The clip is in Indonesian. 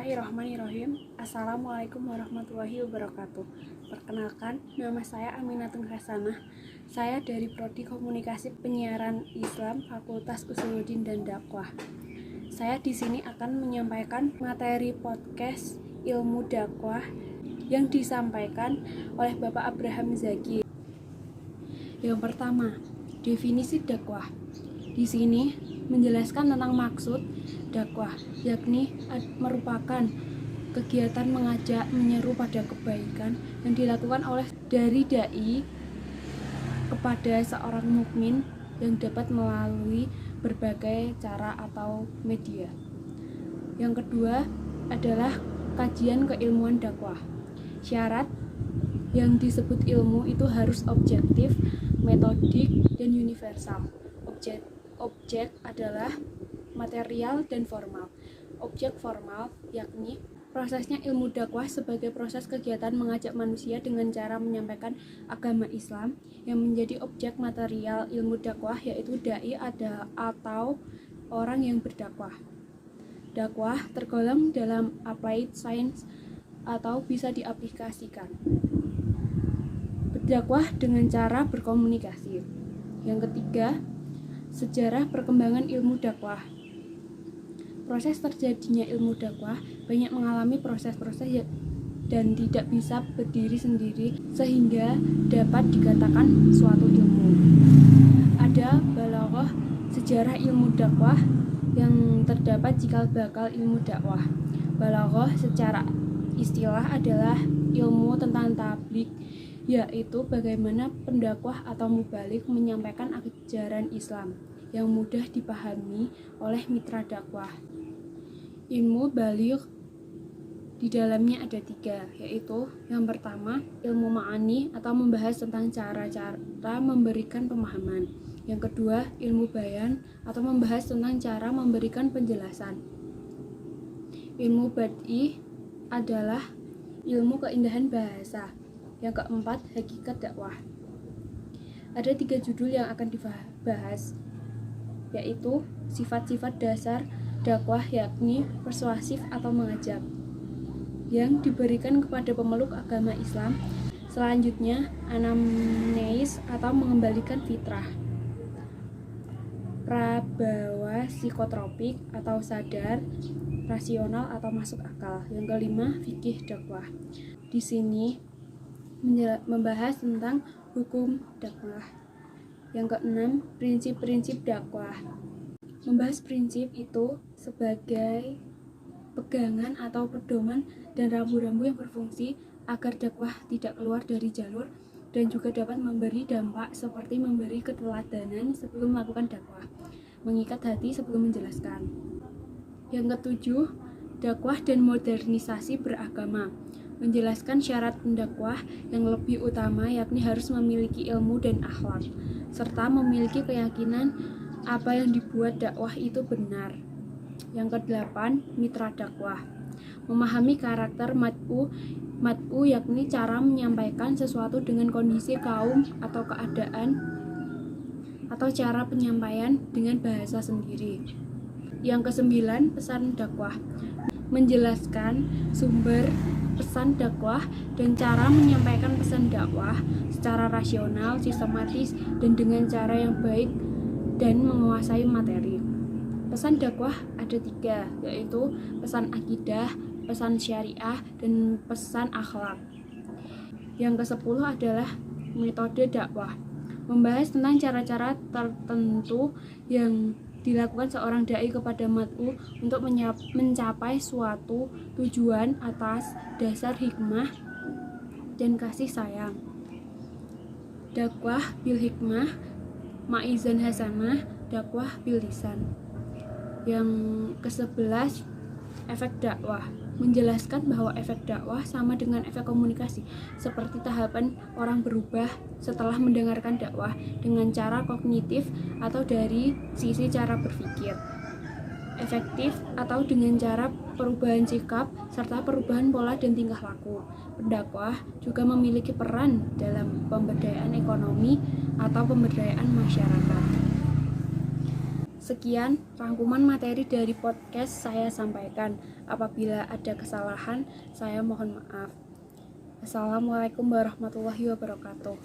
Bismillahirrahmanirrahim. Assalamualaikum warahmatullahi wabarakatuh. Perkenalkan, nama saya Aminatun Hasanah. Saya dari Prodi Komunikasi Penyiaran Islam Fakultas Usuluddin dan Dakwah. Saya di sini akan menyampaikan materi podcast ilmu dakwah yang disampaikan oleh Bapak Abraham Zaki. Yang pertama, definisi dakwah. Di sini menjelaskan tentang maksud dakwah, yakni merupakan kegiatan mengajak menyeru pada kebaikan yang dilakukan oleh dari dai kepada seorang mukmin yang dapat melalui berbagai cara atau media. Yang kedua adalah kajian keilmuan dakwah. Syarat yang disebut ilmu itu harus objektif, metodik, dan universal. Objek adalah material dan formal. Objek formal yakni prosesnya ilmu dakwah sebagai proses kegiatan mengajak manusia dengan cara menyampaikan agama Islam. Yang menjadi objek material ilmu dakwah yaitu dai atau orang yang berdakwah. Dakwah tergolong dalam applied science atau bisa diaplikasikan. Berdakwah dengan cara berkomunikasi. Yang ketiga, sejarah perkembangan ilmu dakwah. Proses terjadinya ilmu dakwah banyak mengalami proses-proses dan tidak bisa berdiri sendiri sehingga dapat dikatakan suatu ilmu. Ada balaghah sejarah ilmu dakwah yang terdapat cikal bakal ilmu dakwah. Balaghah secara istilah adalah ilmu tentang tabligh, yaitu bagaimana pendakwah atau mubalik menyampaikan ajaran Islam yang mudah dipahami oleh mitra dakwah. Ilmu baligh di dalamnya ada 3, yaitu yang pertama ilmu ma'ani atau membahas tentang cara-cara memberikan pemahaman. Yang kedua ilmu bayan atau membahas tentang cara memberikan penjelasan. Ilmu bad'i adalah ilmu keindahan bahasa. Yang keempat, hakikat dakwah. Ada 3 judul yang akan dibahas, yaitu sifat-sifat dasar dakwah yakni persuasif atau mengajak yang diberikan kepada pemeluk agama Islam. Selanjutnya, anamneis atau mengembalikan fitrah. Prabawa psikotropik atau sadar, rasional atau masuk akal. Yang kelima, fikih dakwah. Di sini membahas tentang hukum dakwah. Yang keenam, prinsip-prinsip dakwah. Membahas prinsip itu sebagai pegangan atau pedoman dan rambu-rambu yang berfungsi agar dakwah tidak keluar dari jalur dan juga dapat memberi dampak seperti memberi keteladanan sebelum melakukan dakwah, mengikat hati sebelum menjelaskan. Yang ketujuh, dakwah dan modernisasi beragama. Menjelaskan syarat pendakwah yang lebih utama yakni harus memiliki ilmu dan akhlak serta memiliki keyakinan apa yang dibuat dakwah itu benar. Yang kedelapan, mitra dakwah. Memahami karakter mat'u yakni cara menyampaikan sesuatu dengan kondisi kaum atau keadaan atau cara penyampaian dengan bahasa sendiri. Yang kesembilan, pesan dakwah. Menjelaskan sumber pesan dakwah dan cara menyampaikan pesan dakwah secara rasional, sistematis, dan dengan cara yang baik dan menguasai materi. Pesan dakwah ada 3, yaitu pesan akidah, pesan syariah, dan pesan akhlak. Yang ke-10 adalah metode dakwah. Membahas tentang cara-cara tertentu yang dilakukan seorang dai kepada mat'u untuk mencapai suatu tujuan atas dasar hikmah dan kasih sayang. Dakwah bil hikmah, ma'izan hasanah, dakwah bil lisan. Yang ke-11, efek dakwah. Menjelaskan bahwa efek dakwah sama dengan efek komunikasi, seperti tahapan orang berubah setelah mendengarkan dakwah dengan cara kognitif atau dari sisi cara berpikir, efektif atau dengan cara perubahan sikap serta perubahan pola dan tingkah laku. Pendakwah juga memiliki peran dalam pemberdayaan ekonomi atau pemberdayaan masyarakat. Sekian rangkuman materi dari podcast saya sampaikan. Apabila ada kesalahan, saya mohon maaf. Assalamualaikum warahmatullahi wabarakatuh.